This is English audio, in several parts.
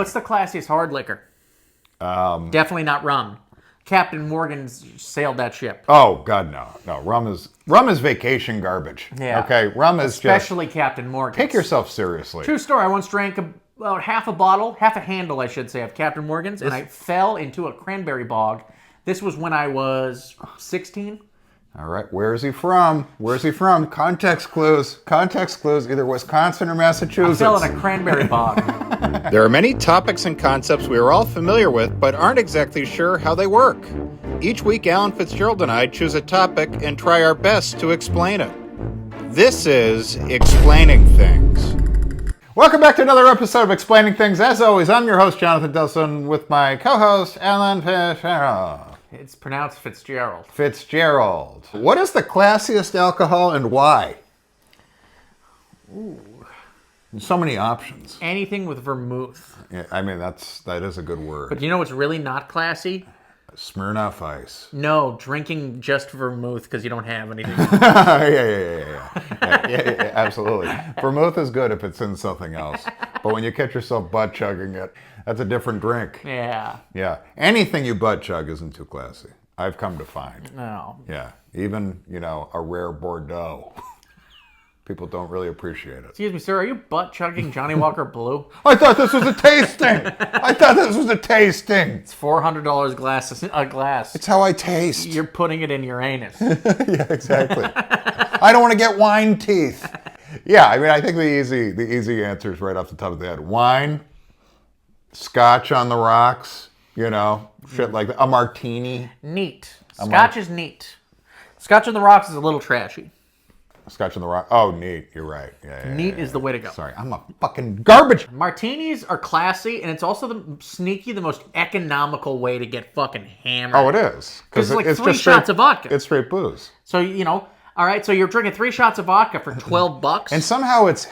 What's the classiest hard liquor? Definitely not rum. Captain Morgan's sailed that ship. Oh God, no. Rum is vacation garbage. Yeah. Okay, rum is especially Captain Morgan. Take yourself seriously. True story. I once drank about half a handle, I should say, of Captain Morgan's, and I fell into a cranberry bog. This was when I was 16. All right, where is he from? Context clues. Either Wisconsin or Massachusetts. I fell in a cranberry bog. There are many topics and concepts we are all familiar with, but aren't exactly sure how they work. Each week, Alan Fitzgerald and I choose a topic and try our best to explain it. This is Explaining Things. Welcome back to another episode of Explaining Things. As always, I'm your host, Jonathan Delson, with my co-host, Alan Fitzgerald. It's pronounced Fitzgerald. Fitzgerald. What is the classiest alcohol and why? Ooh. There's so many options. Anything with vermouth. Yeah, I mean, that is a good word. But you know what's really not classy? Smirnoff Ice. No, drinking just vermouth because you don't have anything. Yeah, absolutely. Vermouth is good if it's in something else. But when you catch yourself butt chugging it, that's a different drink. Yeah. Yeah. Anything you butt chug isn't too classy. I've come to find. No. Yeah. Even, a rare Bordeaux. People don't really appreciate it. Excuse me, sir, are you butt chugging Johnny Walker Blue? I thought this was a tasting. It's $400 a glass. It's how I taste. You're putting it in your anus. Yeah, exactly. I don't want to get wine teeth. Yeah, I mean, I think the easy answer is right off the top of the head. Wine, scotch on the rocks, shit like that. A martini. Neat. Scotch is neat. Scotch on the rocks is a little trashy. Scotch on the rock. Oh, neat. You're right. Yeah, neat is the way to go. Sorry, I'm a fucking garbage. Martinis are classy, and it's also the most economical way to get fucking hammered. Oh, it is. Because it's three shots of vodka. It's straight booze. So, all right, so you're drinking 3 shots of vodka for $12. And somehow it's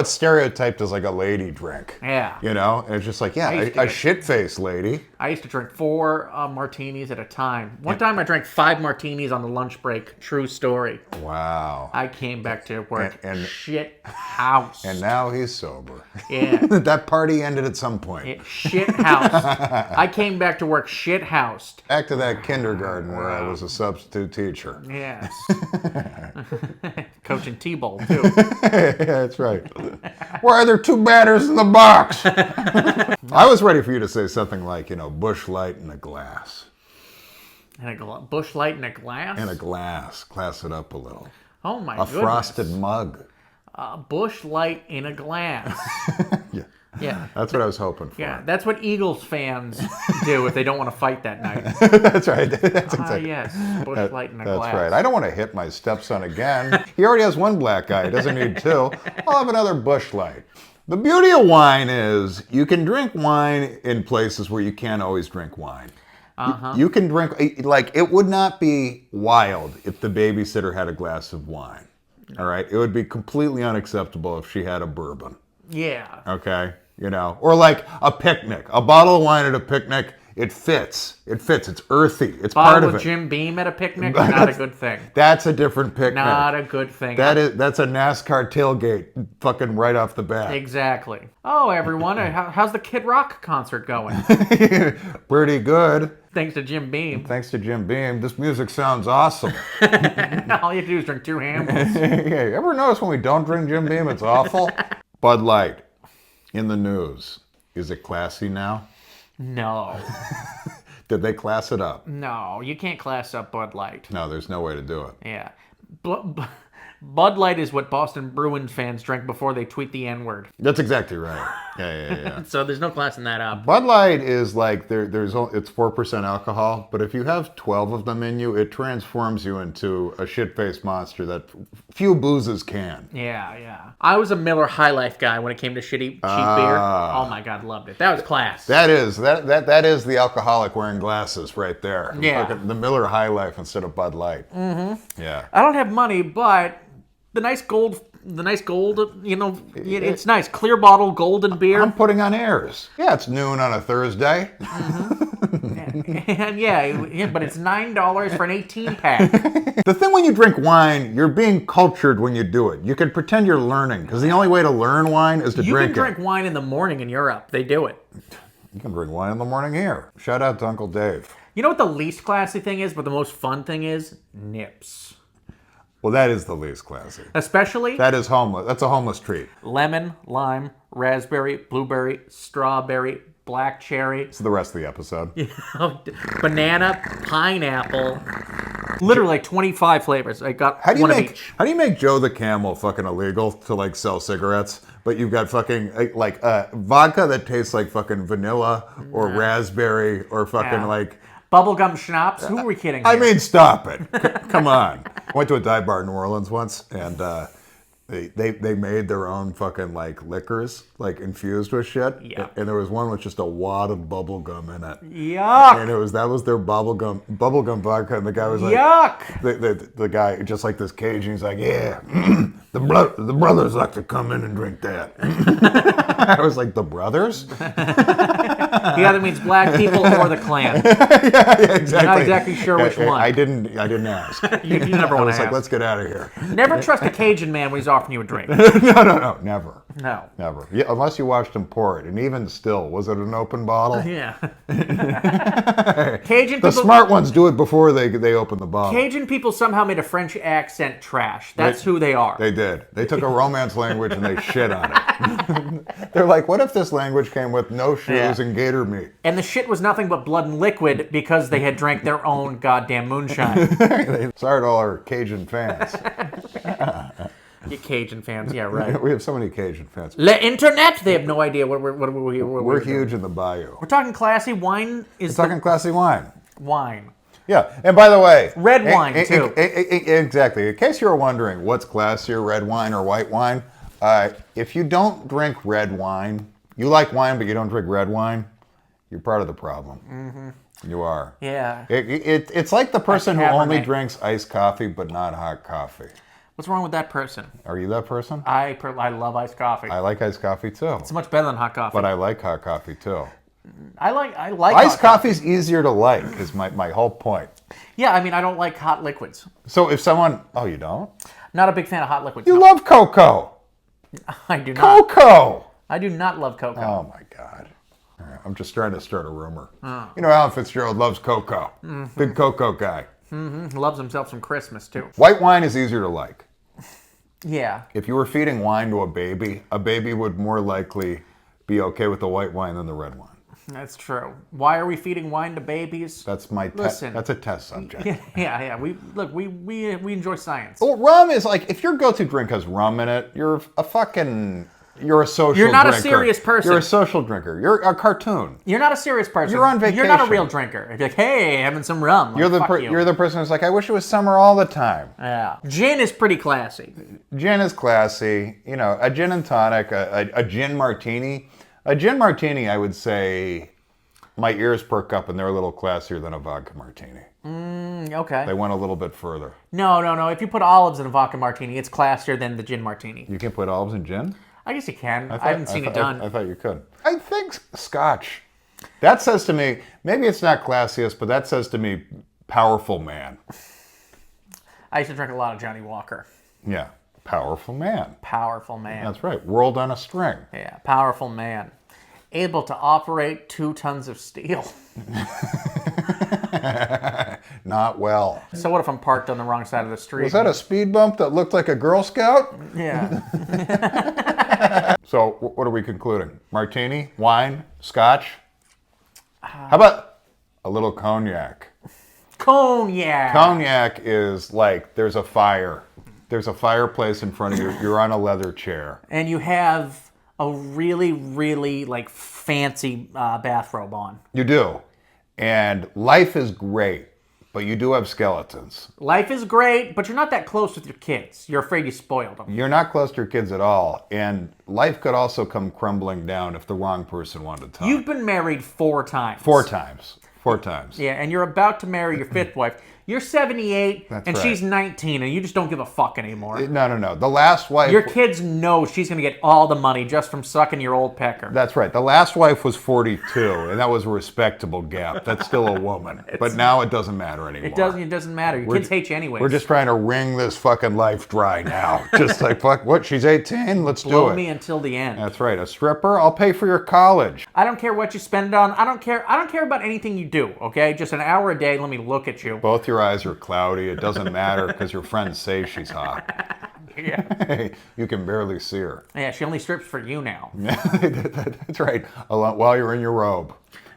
stereotyped as like a lady drink. Yeah. And it's just like, a shit-faced lady. I used to drink 4 martinis at a time. One time I drank 5 martinis on the lunch break. True story. Wow. I came back to work and shit house. And now he's sober. Yeah. That party ended at some point. Shit house. I came back to work shit housed. Back to that kindergarten where I was a substitute teacher. Yes. Coaching T-ball, too. Yeah, that's right. Why are there 2 batters in the box? I was ready for you to say something like, Bush Light in a glass. Bush Light in a glass? In a glass. Class it up a little. Oh, my goodness. A frosted mug. Bush Light in a glass. Yeah. Yeah. That's what I was hoping for. Yeah, that's what Eagles fans do if they don't want to fight that night. That's right. That's exactly. Yes. Bush Light in a glass. That's right. I don't want to hit my stepson again. He already has 1 black eye. He doesn't need 2. I'll have another Bush Light. The beauty of wine is you can drink wine in places where you can't always drink wine. Uh-huh. You can drink, it would not be wild if the babysitter had a glass of wine. All right? It would be completely unacceptable if she had a bourbon. Yeah. Okay? Or like a picnic. A bottle of wine at a picnic, it fits. It's earthy. It's part of it. Jim Beam at a picnic, not a good thing. That's a different picnic. Not a good thing. That's a NASCAR tailgate fucking right off the bat. Exactly. Oh, everyone, how's the Kid Rock concert going? Pretty good. Thanks to Jim Beam. This music sounds awesome. All you have to do is drink 2 Hamels. Yeah, you ever notice when we don't drink Jim Beam, it's awful? Bud Light. In the news. Is it classy now? No. Did they class it up? No, you can't class up Bud Light. No, there's no way to do it. Yeah. Bud Light is what Boston Bruins fans drink before they tweet the N-word. That's exactly right. Yeah. So there's no classing that up. Bud Light is like, it's 4% alcohol, but if you have 12 of them in you, it transforms you into a shit-faced monster that few boozes can. Yeah. I was a Miller High Life guy when it came to cheap beer. Oh my God, loved it. That was class. That is the alcoholic wearing glasses right there. Yeah. The Miller High Life instead of Bud Light. Mm-hmm. Yeah. I don't have money, but the nice gold, it's nice. Clear bottle, golden beer. I'm putting on airs. Yeah, it's noon on a Thursday. Mm-hmm. Yeah. And yeah, but it's $9 for an 18-pack. The thing when you drink wine, you're being cultured when you do it. You can pretend you're learning, because the only way to learn wine is to You drink can drink wine in the morning in Europe. They do it. You can drink wine in the morning here. Shout out to Uncle Dave. You know what the least classy thing is, but the most fun thing is? Nips. Well, that is the least classy. Especially That is homeless. That's a homeless treat. lemon, lime, raspberry, blueberry, strawberry, black cherry, It's the rest of the episode. banana, pineapple. Literally like 25 flavors. I got How do one of each. How do you make Joe the Camel fucking illegal to like sell cigarettes, but you've got fucking like vodka that tastes like fucking vanilla or raspberry or fucking Yeah. like. Bubblegum schnapps? Who are we kidding I here? mean, stop it! Come on. I went to a dive bar in New Orleans once, and they made their own fucking like liquors, like infused with shit. Yeah. And there was one with just a wad of bubble gum in it. Yuck! And that was their bubblegum vodka, and the guy was like, Yuck! the guy just like this Cajun, he's like, yeah, the brothers like to come in and drink that. I was like, the brothers? He either means black people or the Klan. yeah, exactly. You're not exactly sure which one. I didn't ask. You never I want was to like, ask. let's get out of here. Never trust a Cajun man when he's offering you a drink. No, never. No. Never. Yeah, unless you watched him pour it. And even still, was it an open bottle? Yeah. Cajun The people, smart ones do it before they open the bottle. Cajun people somehow made a French accent trash. That's who they are. They did. They took a Romance language and they shit on it. They're like, what if this language came with no shoes Yeah. and gator meat? And the shit was nothing but blood and liquid because they had drank their own goddamn moonshine. Sorry to all our Cajun fans. You Cajun fans, yeah, right. We have so many Cajun fans. Le internet, they have no idea what we're We're huge in the bayou. We're talking classy. Wine is We're talking classy wine. wine. Yeah, and by the way, Red wine, too. Exactly. In case you were wondering what's classier, red wine or white wine, if you don't drink red wine, you like wine but you don't drink red wine, you're part of the problem. Mm-hmm. You are. Yeah. It's like the person who Cabernet. only drinks iced coffee but not hot coffee. What's wrong with that person? Are you that person? I love iced coffee. I like iced coffee too, It's much better than hot coffee. but I like hot coffee too. I like Iced hot coffee's easier to like is my whole point. Yeah, I mean, I don't like hot liquids. So if someone, oh, you don't? Not a big fan of hot liquids. You no. love cocoa. I do not. Cocoa. I do not love cocoa. Oh my God. All right, I'm just trying to start a rumor. You know, Alan Fitzgerald loves cocoa. Big cocoa guy. He loves himself some Christmas too. White wine is easier to like. Yeah. If you were feeding wine to a baby would more likely be okay with the white wine than the red wine. That's true. Why are we feeding wine to babies? That's my Listen. that's a test subject. Yeah. We enjoy science. Well, rum is like, if your go-to drink has rum in it, you're a social You're not a drinker. serious person. You're a social drinker. You're a cartoon. You're not a serious person. You're on You're not a vacation. real drinker. If you're like, hey, having some rum. You're Like, fuck you. you're the person who's like, I wish it was summer all the time. Yeah. Gin is pretty classy. Gin is classy. You know, a gin and tonic, a gin martini. A gin martini, I would say, my ears perk up and they're a little classier than a vodka martini. Okay. They went a little bit further. No. If you put olives in a vodka martini, it's classier than the gin martini. You can put olives in gin? I guess you can. I haven't seen it done. I thought you could. I think scotch. That says to me, maybe it's not classiest, but that says to me, powerful man. I used to drink a lot of Johnny Walker. Yeah, powerful man. Powerful man. That's right. World on a string. Yeah, powerful man. Able to operate 2 tons of steel. Not well. So what if I'm parked on the wrong side of the street? Was that a speed bump that looked like a Girl Scout? Yeah. So, what are we concluding? Martini, wine, scotch? How about a little cognac? Cognac. Cognac is like there's a fire. There's a fireplace in front of you. You're on a leather chair. And you have a really, really like fancy bathrobe on. You do. And life is great, but you do have skeletons. Life is great, but you're not that close with your kids. You're afraid you spoiled them. You're not close to your kids at all. And life could also come crumbling down if the wrong person wanted to talk. You've been married 4 times. 4 times. 4 times. Yeah, and you're about to marry your 5th wife. You're 78 That's and right. she's 19 and you just don't give a fuck anymore. No. The last wife... Your kids know she's going to get all the money just from sucking your old pecker. That's right. The last wife was 42, and that was a respectable gap. That's still a woman. But now it doesn't matter anymore. It doesn't matter. Your kids hate you anyway. We're just trying to wring this fucking life dry now. Just like, fuck, what? She's 18? Let's do Blow it. me until the end. That's right. A stripper? I'll pay for your college. I don't care what you spend it on. I don't care about anything you do, okay? Just an hour a day, let me look at you. Both your eyes are cloudy. It doesn't matter because your friends say she's hot. Yeah. You can barely see her. Yeah, she only strips for you now. That's right. While you're in your robe,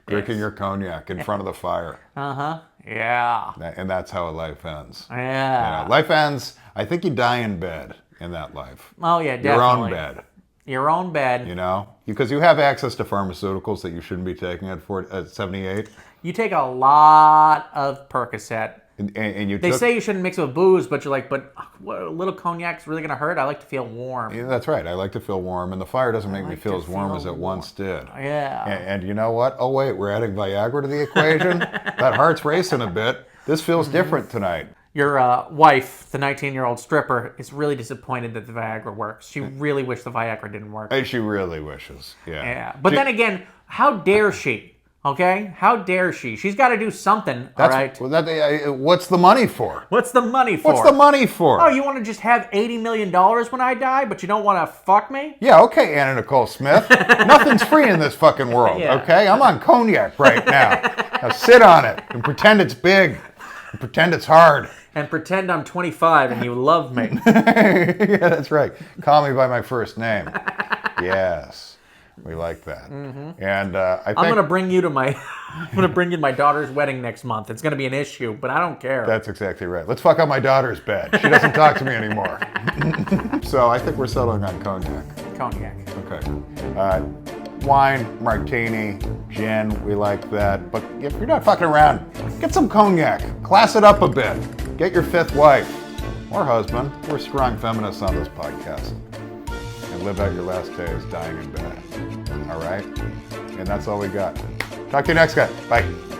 drinking your cognac in front of the fire. Uh-huh. Yeah. And that's how life ends. Yeah. You know, life ends, I think you die in bed in that life. Oh, yeah, definitely. Your own bed. Your own bed. You know? Because you have access to pharmaceuticals that you shouldn't be taking at 78. You take a lot of Percocet. And you They say you shouldn't mix it with booze, but you're like, what, a little cognac's really going to hurt? I like to feel warm. Yeah, that's right. I like to feel warm, and the fire doesn't make me feel as warm as it once did. Yeah. And you know what? Oh, wait, we're adding Viagra to the equation? That heart's racing a bit. This feels different tonight. Your wife, the 19-year-old stripper, is really disappointed that the Viagra works. She really wished the Viagra didn't work. And she really wishes. Yeah. But then again, how dare she? Okay? How dare she? She's got to do something, all right? What's the money for? What's the money for? What's the money for? Oh, you want to just have $80 million when I die, but you don't want to fuck me? Yeah, okay, Anna Nicole Smith. Nothing's free in this fucking world, okay? I'm on cognac right now. Now sit on it and pretend it's big. And pretend it's hard. And pretend I'm 25 and you love me. Yeah, that's right. Call me by my first name. Yes. We like that. Mm-hmm. And I think I'm gonna bring you to my daughter's wedding next month. It's gonna be an issue, but I don't care. That's exactly right. Let's fuck up my daughter's bed. She doesn't talk to me anymore. So I think we're settling on cognac. Cognac. Okay. Wine, martini, gin, we like that. But if you're not fucking around, get some cognac. Class it up a bit. Get your fifth wife or husband. We're strong feminists on this podcast. And live out your last days dying in bed. All right? And that's all we got. Talk to you next guy. Bye.